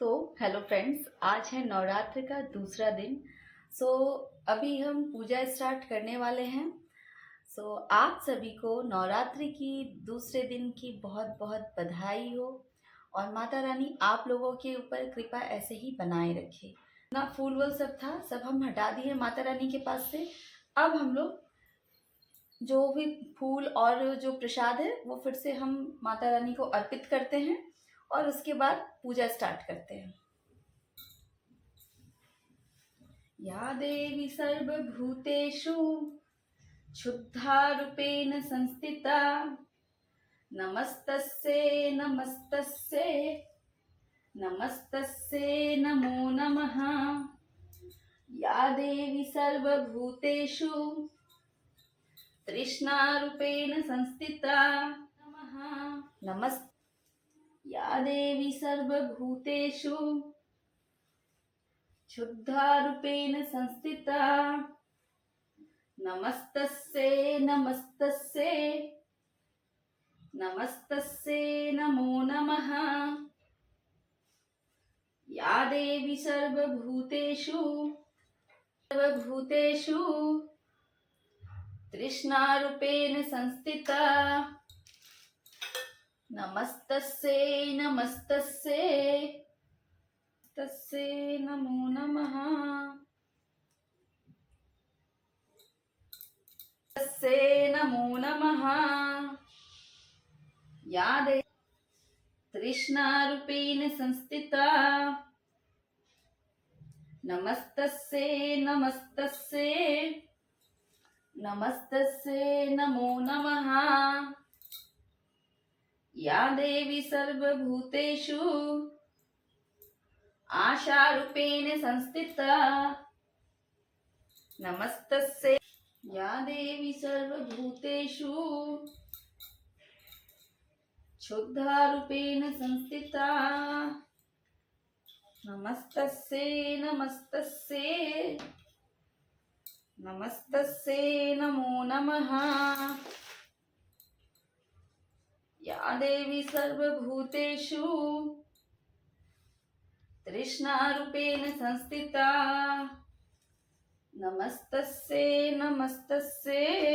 Hello friends, आज है नवरात्र का दूसरा दिन। सो अभी हम पूजा स्टार्ट करने वाले हैं। आप सभी को नवरात्रि की दूसरे दिन की बहुत बहुत बधाई हो और माता रानी आप लोगों के ऊपर कृपा ऐसे ही बनाए रखे। ना फूल वूल सब था, सब हम हटा दिए माता रानी के पास से। अब हम लोग जो भी फूल और जो प्रसाद है वो फिर से हम माता रानी को अर्पित करते हैं और उसके बाद पूजा स्टार्ट करते हैं। या देवी सर्वभूतेषु क्षुद्धारूपेण संस्थिता नमस्तस्यै नमस्तस्यै नमस्तस्यै नमो नमः। या देवी सर्वभूतेषु तृष्णारूपेण संस्थिता नमः नमस् या देवी सर्वभूतेषु क्षुद्धारूपेण संस्थिता नमस्तस्यै नमस्तस्यै नमस्तस्यै नमो नमः। या देवी सर्वभूतेषु तृष्णारूपेण संस्थिता नमस्तस्यै नमस्तस्यै तस्यै नमो नमः। तस्यै नमो नमः। या देवी तृष्णारूपेण संस्थिता नमस्तस्यै नमस्तस्यै नमस्तस्यै नमो नमः। या देवी सर्वभूतेषु आशारूपेण संस्थिता नमस्तस्यै। या देवी सर्वभूतेषु क्षुद्धारूपेण संस्थिता नमस्तस्यै नमस्तस्यै नमस्तस्यै नमो नमः। या देवी सर्वभूतेषु तृष्णारूपेण संस्थिता नमस्तस्यै नमस्तस्यै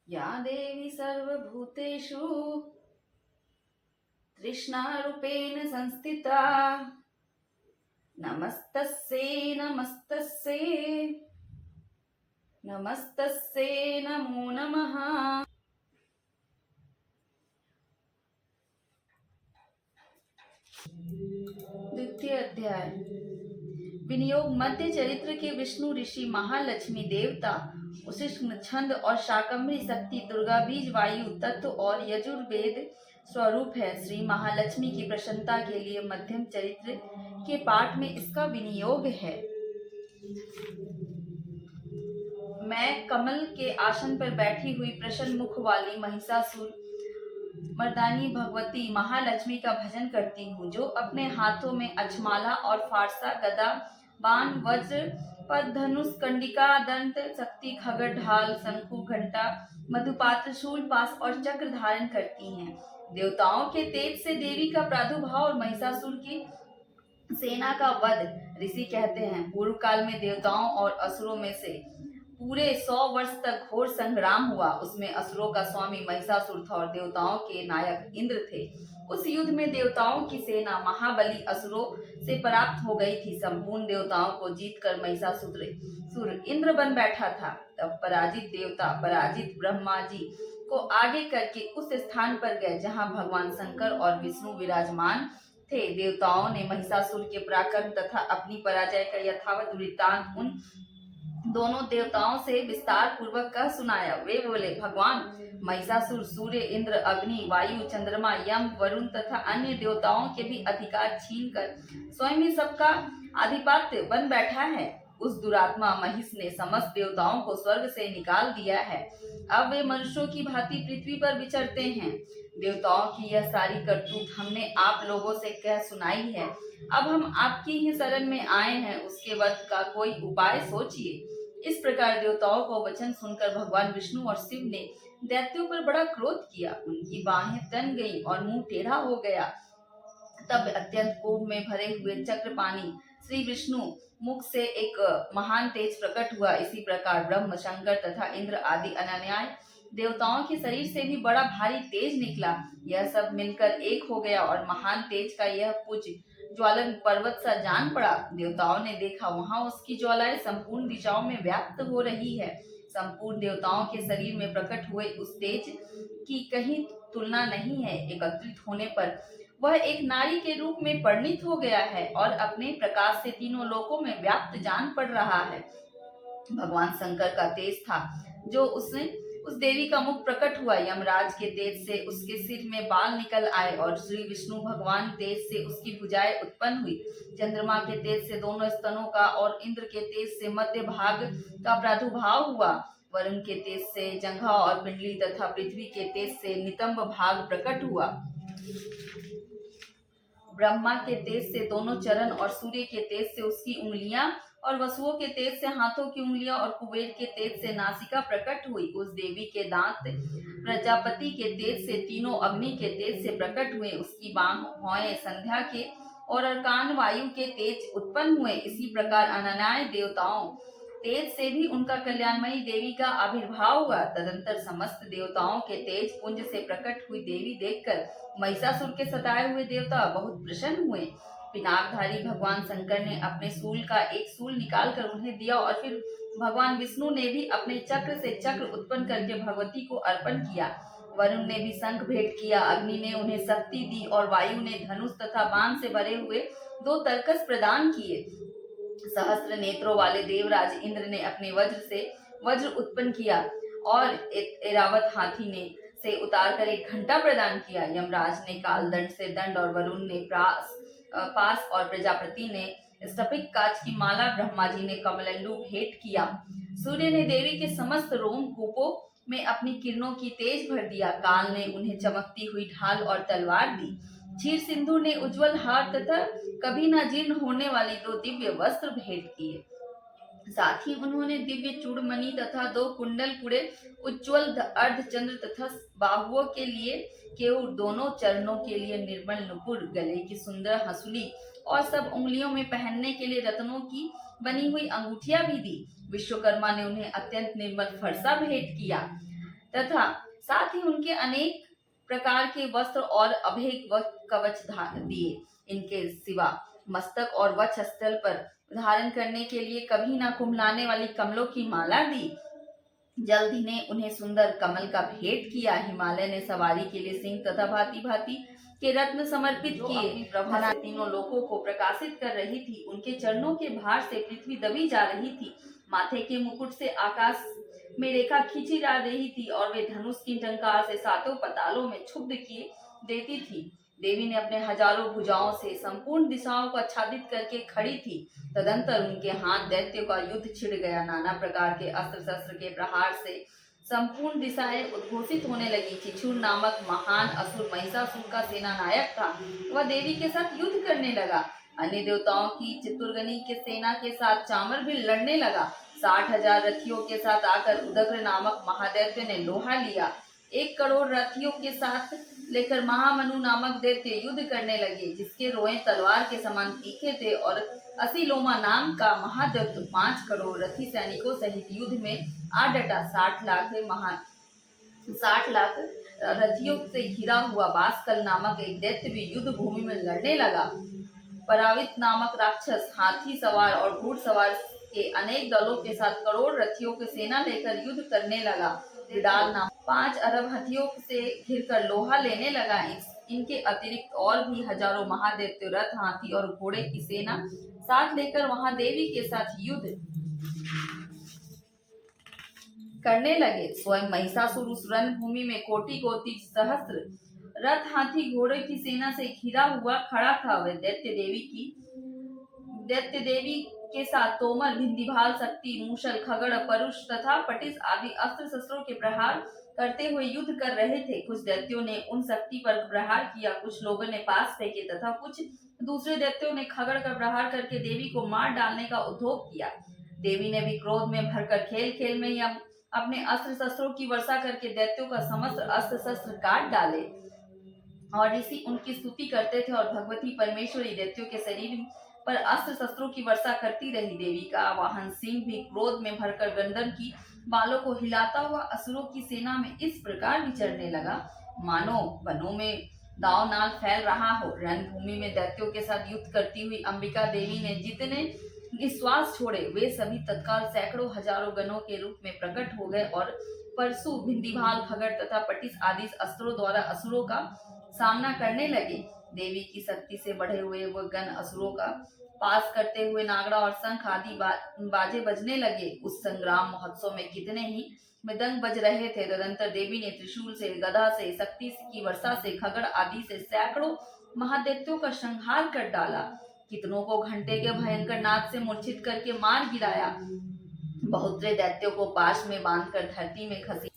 या देवी सर्वभूतेषु तृष्णारूपेण संस्थिता नमस्तस्यै नमस्तस्यै नमस्तस्यै नमो नमः। द्वितीय अध्याय। विनियोग मध्य चरित्र के विष्णु ऋषि महालक्ष्मी देवता उष्ण छंद और शाकंभरी शक्ति दुर्गा बीज वायु तत्व और यजुर्वेद स्वरूप है। श्री महालक्ष्मी की प्रसन्नता के लिए मध्यम चरित्र के पाठ में इसका विनियोग है। मैं कमल के आसन पर बैठी हुई प्रसन्न मुख वाली महिषासुर मर्दानी भगवती महालक्ष्मी का भजन करती हूँ, जो अपने हाथों में अक्षमाला और फारसा गदा बाण वज्र पद धनुष कंडिका दंत शक्ति खगर ढाल शंखु घंटा मधुपात्र शूल पास और चक्र धारण करती हैं। देवताओं के तेज से देवी का प्रादुर्भाव और महिषासुर की सेना का वध। ऋषि कहते हैं, पूर्व काल में देवताओं और असुरों में से पूरे 100 वर्ष तक घोर संग्राम हुआ। उसमें असुरों का स्वामी महिषासुर था और देवताओं के नायक इंद्र थे। उस युद्ध में देवताओं की सेना महाबली असुरों से परास्त हो गई थी। संपूर्ण देवताओं को जीतकर महिषासुर इंद्र बन बैठा था। तब पराजित देवता पराजित ब्रह्मा जी को आगे करके उस स्थान पर गए जहाँ भगवान शंकर और विष्णु विराजमान थे। देवताओं ने महिषासुर के पराक्रम तथा अपनी पराजय का यथावत वृत्तांत उन दोनों देवताओं से विस्तार पूर्वक कह सुनाया। वे बोले, भगवान महिषासुर सूर्य इंद्र अग्नि वायु चंद्रमा यम वरुण तथा अन्य देवताओं के भी अधिकार छीनकर स्वयं ही सबका आधिपत्य बन बैठा है। उस दुरात्मा महिष ने समस्त देवताओं को स्वर्ग से निकाल दिया है। अब वे मनुष्यों की भांति पृथ्वी पर विचरते हैं। देवताओं की यह सारी करतूत हमने आप लोगों से कह सुनाई है। अब हम आपकी ही शरण में आए हैं, उसके वध का कोई उपाय सोचिए। इस प्रकार देवताओं को वचन सुनकर भगवान विष्णु और शिव ने दैत्यों पर बड़ा क्रोध किया। उनकी बाहें तन गईं और मुंह टेढ़ा हो गया। तब अत्यंत कोप में भरे हुए चक्रपाणी श्री विष्णु मुख से एक महान तेज प्रकट हुआ। इसी प्रकार ब्रह्म, शंकर तथा इंद्र आदि अनन्याय देवताओं के शरीर से भी बड़ा भारी तेज निकला। यह सब मिलकर एक हो गया और महान तेज का यह पुंज ज्वालन पर्वत सा जान पड़ा। देवताओं ने देखा, वहां उसकी ज्वालाएं संपूर्ण दिशाओं में व्याप्त हो रही है। संपूर्ण देवताओं के शरीर में प्रकट हुए उस तेज की कहीं तुलना नहीं है। एकत्रित होने पर वह एक नारी के रूप में परिणित हो गया है और अपने प्रकाश से तीनों लोकों में व्याप्त जान पड़ रहा है। भगवान शंकर का तेज था जो उसने उस देवी का मुख प्रकट हुआ। यमराज के तेज से उसके सिर में बाल निकल आए और श्री विष्णु भगवान तेज से उसकी भुजाएं उत्पन्न हुई। चंद्रमा के तेज से दोनों स्तनों का और इंद्र के तेज से मध्य भाग का प्रादुर्भाव हुआ। वरुण के तेज से जंघा और पिंडली तथा पृथ्वी के तेज से नितंब भाग प्रकट हुआ। ब्रह्मा के तेज से दोनों चरण और सूर्य के तेज से उसकी उंगलियां और वसुओं के तेज से हाथों की उंगलियां और कुबेर के तेज से नासिका प्रकट हुई। उस देवी के दांत प्रजापति के तेज से तीनों अग्नि के तेज से प्रकट हुए। उसकी भौहें संध्या के और कान वायु के तेज उत्पन्न हुए। इसी प्रकार अनन्याय देवताओं तेज से भी उनका कल्याणमयी देवी का आविर्भाव हुआ। तदंतर समस्त देवताओं के तेज पुंज से प्रकट हुई देवी देखकर महिषासुर के सताए हुए देवता बहुत प्रसन्न हुए। पिनाकधारी भगवान शंकर ने अपने सूल का एक सूल निकालकर उन्हें दिया और फिर भगवान विष्णु ने भी अपने चक्र से चक्र उत्पन्न करके भगवती को अर्पण किया। वरुण ने भी शंख भेंट किया, अग्नि ने उन्हें शक्ति दी और वायु ने धनुष तथा बाण से भरे हुए 2 तरकस प्रदान किए। सहस्त्र नेत्रों वाले देवराज इंद्र ने अपने वज्र से वज्र उत्पन्न किया और ऐरावत हाथी ने से उतारकर एक घंटा प्रदान किया। यमराज ने कालदंड से दंड और वरुण ने पास और प्रजापति ने स्फटिक कांच की माला, ब्रह्मा जी ने कमलंडू भेंट किया। सूर्य ने देवी के समस्त रोमकूपों में अपनी किरणों की तेज भर दिया। काल ने उन्हें चमकती हुई ढाल और तलवार दी। क्षीर सिंधु ने उज्जवल हार तथा कभी न जीर्ण होने वाली 2 दिव्य वस्त्र भेंट किए। साथ ही उन्होंने दिव्य चूड़मणि तथा 2 कुंडल पुड़े, उज्ज्वल अर्धचंद्र तथा बाहुओं के लिए केवल दोनों चरणों के लिए निर्मल नुपुर, गले की सुंदर हंसुली और सब उंगलियों में पहनने के लिए रत्नों की बनी हुई अंगूठियां भी दी। विश्वकर्मा ने उन्हें अत्यंत निर्मल फरसा भेंट किया तथा साथ ही उनके अनेक प्रकार के वस्त्र और अभेद कवच दिए। इनके सिवा मस्तक और वक्ष स्थल पर धारण करने के लिए कभी न कुम्हलाने वाली कमलों की माला दी। जल्द ही ने उन्हें सुंदर कमल का भेंट किया। हिमालय ने सवारी के लिए सिंह तथा भांति भांति के रत्न समर्पित किए। प्रभा तीनों लोकों को प्रकाशित कर रही थी। उनके चरणों के भार से पृथ्वी दबी जा रही थी। माथे के मुकुट से आकाश में रेखा खींची जा रही थी और वे धनुष की टंकार से 7 पतालों में क्षुब्ध किए देती थी। देवी ने अपने हजारों भुजाओं से संपूर्ण दिशाओं को आच्छादित करके खड़ी थी। तदंतर उनके हाथ दैत्यों का युद्ध छिड़ गया। नाना प्रकार के अस्त्र शस्त्र के प्रहार से संपूर्ण दिशाएं उद्घोषित होने लगी। चिछुर नामक महान असुर महिषासुर का सेनानायक था। वह देवी के साथ युद्ध करने लगा। अन्य देवताओं की चतुर्गनी के सेना के साथ चामर भी लड़ने लगा। 60,000 रथियों के साथ आकर उदग्र नामक महादैत्य ने लोहा लिया। 1 करोड़ रथियों के साथ लेकर महामनु नामक दैत्य युद्ध करने लगे, जिसके रोए तलवार के समान तीखे थे। और असीलोमा नाम का महादैत्य 5 करोड़ रथी सैनिकों सहित युद्ध में आ डटा। 60 लाख रथियों से घिरा हुआ बासकल नामक एक दैत्य भी युद्ध भूमि में लड़ने लगा। परावित नामक राक्षस हाथी सवार और घुड़सवार के अनेक दलों के साथ करोड़ रथियों की सेना लेकर युद्ध करने लगा। विडाल नाम 5 अरब हाथियों से घिरकर लोहा लेने लगा। इनके अतिरिक्त और भी हजारों महादैत्य रथ, हाथी और घोड़े की सेना साथ लेकर वहां देवी के साथ युद्ध करने लगे। स्वयं महिषासुर उस रणभूमि में कोटि कोटि सहस्त्र रथ, हाथी, घोड़े की सेना से घिरा हुआ खड़ा था। वह दैत्य देवी के साथ तोमर, भिंदीभाल, शक्ति, मूषल, खगड़, परुष तथा पटिस आदि अस्त्र शस्त्रों के प्रहार करते हुए युद्ध कर रहे थे। कुछ दैत्यों ने उन शक्ति पर प्रहार किया, कुछ लोगों ने पास फेंके तथा कुछ दूसरे दैत्यों ने खगड़ का प्रहार करके देवी को मार डालने का उद्योग किया। देवी ने भी क्रोध में भरकर खेल खेल में ही अपने अस्त्र शस्त्रों की वर्षा करके दैत्यों का समस्त अस्त्र शस्त्र काट डाले। और ऋषि उनकी स्तुति करते थे और भगवती परमेश्वरी दैत्यों के शरीर पर अस्त्र शस्त्रों की वर्षा करती रही। देवी का वाहन सिंह भी क्रोध में भरकर गंदर की बालों को हिलाता हुआ असुरों की सेना में इस प्रकार विचरने लगा, मानो वनों में दाव नाल फैल रहा हो। रणभूमि में दैत्यों के साथ युद्ध करती हुई अंबिका देवी ने जितने निश्वास छोड़े वे सभी तत्काल सैकड़ों हजारों गणों के रूप में प्रकट हो गए और परशु, भिंदीभाल, खगड़ तथा पटिस आदि अस्त्रों द्वारा असुरों का सामना करने लगे। देवी की शक्ति से बढ़े हुए वो गण असुरों का पास करते हुए नागड़ा और शंख आदि बाजे बजने लगे। उस संग्राम महोत्सव में कितने ही मृदंग बज रहे थे। तदंतर देवी ने त्रिशूल से, गदा से, शक्ति की वर्षा से, खगड़ आदि से सैकड़ों महादैत्यों का संहार कर डाला। कितनों को घंटे के भयंकर नाद से मूर्छित करके मार गिराया। बहुतरे दैत्यों को पाश में बांधकर धरती में खसी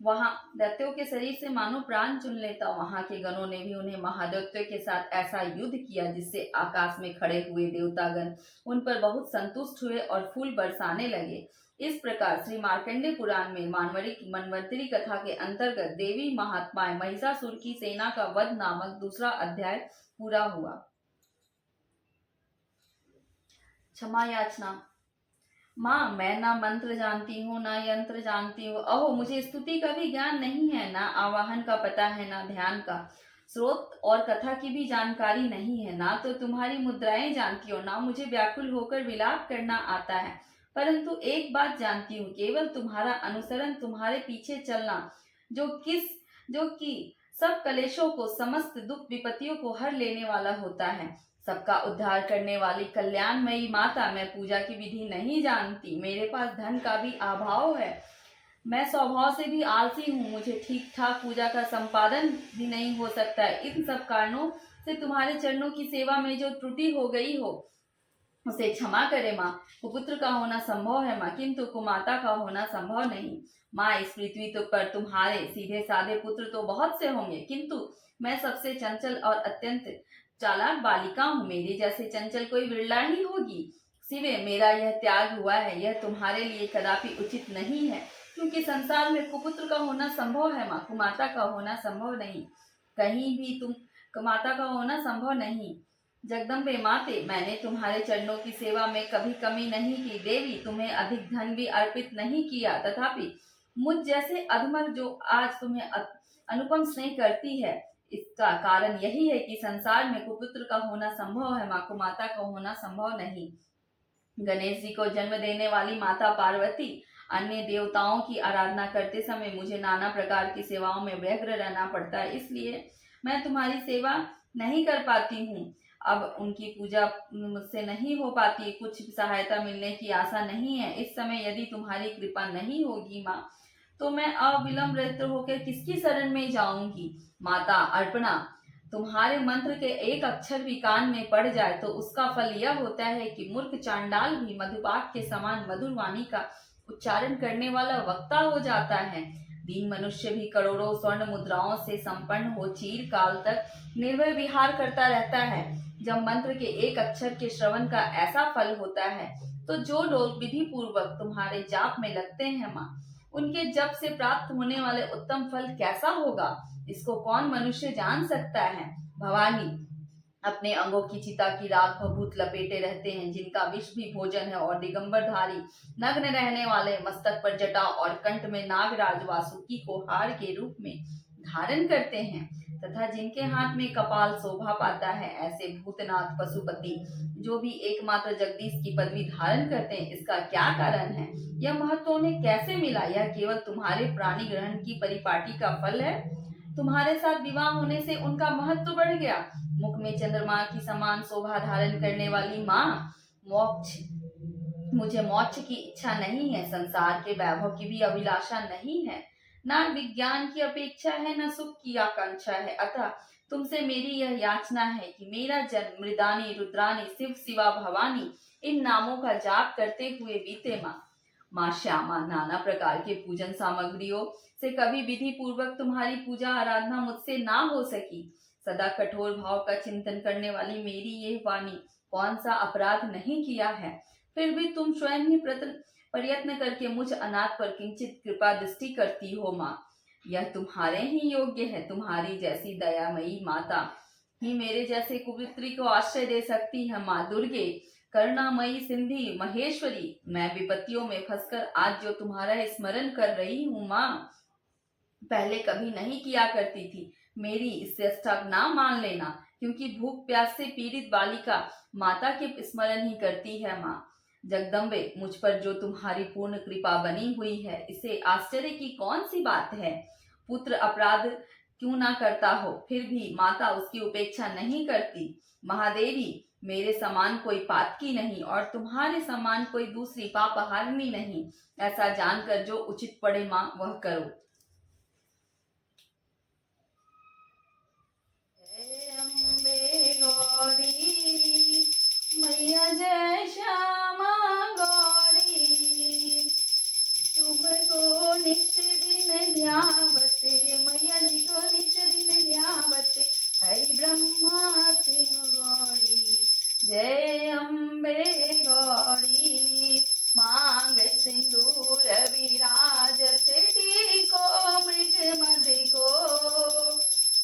वहां दैत्यों के शरीर से मानो प्राण चुन लेता। वहां के गणों ने भी उन्हें महादैत्यों के साथ ऐसा युद्ध किया जिससे आकाश में खड़े हुए देवतागण उन पर बहुत संतुष्ट हुए और फूल बरसाने लगे। इस प्रकार श्री मार्कंडे पुराण में मनवंतरी कथा के अंतर्गत देवी महात्माएं महिषासुर की सेना का वध नामक दूसरा अध्याय पूरा हुआ। क्षमा याचना। माँ, मैं ना मंत्र जानती हूँ ना यंत्र जानती हूँ। अहो, मुझे स्तुति का भी ज्ञान नहीं है, ना आवाहन का पता है, ना ध्यान का, स्रोत और कथा की भी जानकारी नहीं है। ना तो तुम्हारी मुद्राएं जानती हो, ना मुझे व्याकुल होकर विलाप करना आता है। परंतु एक बात जानती हूँ, केवल तुम्हारा अनुसरण, तुम्हारे पीछे चलना, जो कि सब कलेशों को, समस्त दुख विपत्तियों को हर लेने वाला होता है। सबका उद्धार करने वाली कल्याणमयी माता, मैं पूजा की विधि नहीं जानती। मेरे पास धन का भी अभाव है। मैं स्वभाव से भी आलसी हूँ। मुझे ठीक ठाक पूजा का संपादन भी नहीं हो सकता है। इन सब कारणों से तुम्हारे चरणों की सेवा में जो त्रुटि हो गई हो उसे क्षमा करे माँ। कुपुत्र का होना संभव है माँ, किंतु कुमाता का होना संभव नहीं। माँ, इस पृथ्वी तो पर तुम्हारे सीधे साधे पुत्र तो बहुत से होंगे, किंतु मैं सबसे चंचल और अत्यंत चालाक बालिका हूँ। मेरे जैसे चंचल कोई विरला ही होगी। सिवे मेरा यह त्याग हुआ है, यह तुम्हारे लिए कदापि उचित नहीं है, क्योंकि संसार में कुपुत्र का होना संभव है माँ, कुमाता का होना संभव नहीं। कहीं भी तुम कुमाता का होना संभव नहीं। जगदम्बे माते, मैंने तुम्हारे चरणों की सेवा में कभी कमी नहीं की। देवी, तुम्हें अधिक धन भी अर्पित नहीं किया, तथापि मुझ जैसे अधमर जो आज तुम्हें अनुपम स्नेह करती है, इसका कारण यही है कि संसार में कुपुत्र का होना संभव है माँ, कुमाता का होना संभव नहीं। गणेश जी को जन्म देने वाली माता पार्वती अन्य देवताओं की आराधना करते समय मुझे नाना प्रकार की सेवाओं में व्यग्र रहना पड़ता है, इसलिए मैं तुम्हारी सेवा नहीं कर पाती हूँ। अब उनकी पूजा मुझसे नहीं हो पाती, कुछ सहायता मिलने की आशा नहीं है। इस समय यदि तुम्हारी कृपा नहीं होगी माँ, तो मैं अविलंब रहित होकर किसकी शरण में जाऊंगी। माता अर्पणा, तुम्हारे मंत्र के एक अक्षर भी कान में पड़ जाए तो उसका फल यह होता है कि मूर्ख चांडाल भी मधुपाक के समान मधुर वाणी का उच्चारण करने वाला वक्ता हो जाता है। दीन मनुष्य भी करोड़ों स्वर्ण मुद्राओं से संपन्न हो चीर काल तक निर्भय विहार करता रहता है। जब मंत्र के एक अक्षर के श्रवण का ऐसा फल होता है, तो जो लोग विधि पूर्वक तुम्हारे जाप में लगते हैं माँ, उनके जप से प्राप्त होने वाले उत्तम फल कैसा होगा, इसको कौन मनुष्य जान सकता है। भवानी, अपने अंगों की चिता की राख भभूत लपेटे रहते हैं, जिनका विष भी भोजन है, और दिगंबरधारी नग्न रहने वाले, मस्तक पर जटा और कंठ में नागराज वासुकी को हार के रूप में धारण करते हैं, तथा जिनके हाथ में कपाल शोभा पाता है, ऐसे भूतनाथ पशुपति जो भी एकमात्र जगदीश की पदवी धारण करते हैं, इसका क्या कारण है, यह महत्व उन्हें कैसे मिला। यह केवल तुम्हारे प्राणी ग्रहण की परिपाटी का फल है। तुम्हारे साथ विवाह होने से उनका महत्व बढ़ गया। मुख में चंद्रमा की समान शोभा धारण करने वाली माँ, मुझे मोक्ष की इच्छा नहीं है, संसार के वैभव की भी अभिलाषा नहीं है, ना विज्ञान की अपेक्षा है, न सुख की आकांक्षा है। अतः तुमसे मेरी यह याचना है कि मेरा जन्म मृदानी, रुद्रानी, शिव, शिवा, भवानी इन नामों का जाप करते हुए बीते माँ। माँ श्यामा, नाना प्रकार के पूजन सामग्रियों से कभी विधि पूर्वक तुम्हारी पूजा आराधना मुझसे ना हो सकी। सदा कठोर भाव का चिंतन करने वाली मेरी ये वाणी कौन सा अपराध नहीं किया है, फिर भी तुम स्वयं ही प्रयत्न करके मुझ अनाथ पर किंचित कृपा दृष्टि करती हो माँ। यह तुम्हारे ही योग्य है। तुम्हारी जैसी दयामयी माता ही मेरे जैसे कुपुत्री को आश्रय दे सकती है। माँ दुर्गे, करुणामयी सिंधी महेश्वरी, मैं विपत्तियों में फंसकर आज जो तुम्हारा स्मरण कर रही हूँ माँ, पहले कभी नहीं किया करती थी। मेरी इस चेष्टा ना मान लेना, क्योंकि भूख प्यास से पीड़ित बालिका माता के स्मरण ही करती है। माँ जगदम्बे, मुझ पर जो तुम्हारी पूर्ण कृपा बनी हुई है, इसे आश्चर्य की कौन सी बात है। पुत्र अपराध क्यों ना करता हो, फिर भी माता उसकी उपेक्षा नहीं करती। महादेवी, मेरे समान कोई पातकी नहीं और तुम्हारे समान कोई दूसरी पापहारिणी नहीं। ऐसा जानकर जो उचित पड़े माँ, वह करो। गौरी मैया जय श्यामा गौरी, तुमको नित दिन ध्यावते, मैया जी को नित दिन ध्यावते, हरि ब्रह्मा सिंह गौरी। जय अम्बे गौरी, मांग सिंदूर विराजते, टीको मृग मद को,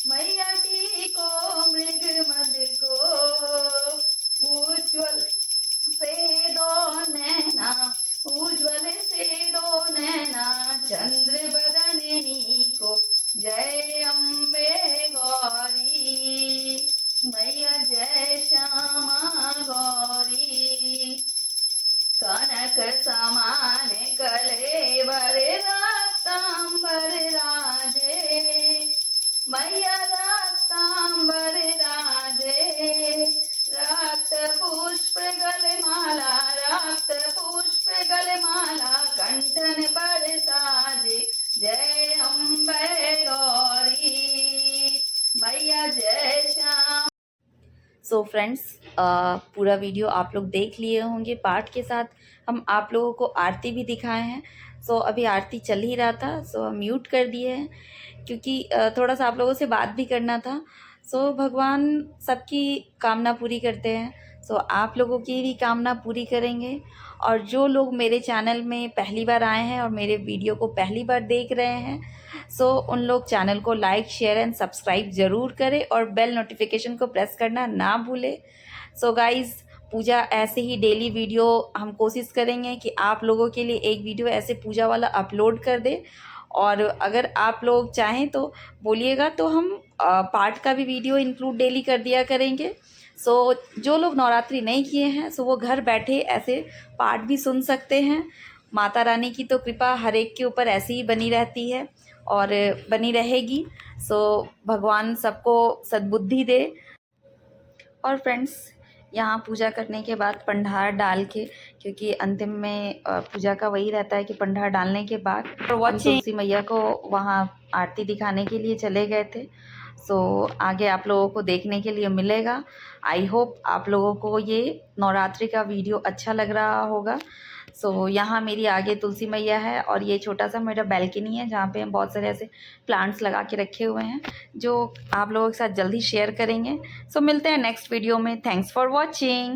मैया टीको मृग मद को, उज्ज्वल से दो नैना, उज्ज्वल से दो नैना, चंद्र बदननी को। जय अम्बे गौरी, मैया जय श्यामा गौरी। कनक समान कलेवर रक्तांबर राजे, मैया रक्तांबर राजे। रक्त पुष्प गलमाला, रक्त पुष्प गलमाला, कंठन पर साजे। जय अम्बे गौरी, मैया जय श्याम। सो फ्रेंड्स, पूरा वीडियो आप लोग देख लिए होंगे। पाठ के साथ हम आप लोगों को आरती भी दिखाए हैं। सो अभी आरती चल ही रहा था, सो हम म्यूट कर दिए हैं, क्योंकि थोड़ा सा आप लोगों से बात भी करना था। सो भगवान सबकी कामना पूरी करते हैं, सो आप लोगों की भी कामना पूरी करेंगे। और जो लोग मेरे चैनल में पहली बार आए हैं और मेरे वीडियो को पहली बार देख रहे हैं, सो उन लोग चैनल को लाइक शेयर एंड सब्सक्राइब ज़रूर करें और बेल नोटिफिकेशन को प्रेस करना ना भूलें। सो गाइज़, पूजा ऐसे ही डेली वीडियो हम कोशिश करेंगे कि आप लोगों के लिए एक वीडियो ऐसे पूजा वाला अपलोड कर दे। और अगर आप लोग चाहें तो बोलिएगा, तो हम पाठ का भी वीडियो इंक्लूड डेली कर दिया करेंगे। सो जो लोग नवरात्रि नहीं किए हैं, सो वो घर बैठे ऐसे पाठ भी सुन सकते हैं। माता रानी की तो कृपा हर एक के ऊपर ऐसे ही बनी रहती है और बनी रहेगी। सो भगवान सबको सद्बुद्धि दे। और फ्रेंड्स, यहाँ पूजा करने के बाद पंडार डाल के, क्योंकि अंतिम में पूजा का वही रहता है कि पंडार डालने के बाद हम तुलसी मैया को वहाँ आरती दिखाने के लिए चले गए थे। सो आगे आप लोगों को देखने के लिए मिलेगा। आई होप आप लोगों को ये नवरात्रि का वीडियो अच्छा लग रहा होगा। सो यहाँ मेरी आगे तुलसी मैया है और ये छोटा सा मेरा बैल्कनी है, जहाँ पे हम बहुत सारे ऐसे प्लांट्स लगा के रखे हुए हैं, जो आप लोगों के साथ जल्दी शेयर करेंगे। सो मिलते हैं नेक्स्ट वीडियो में। Thanks for watching.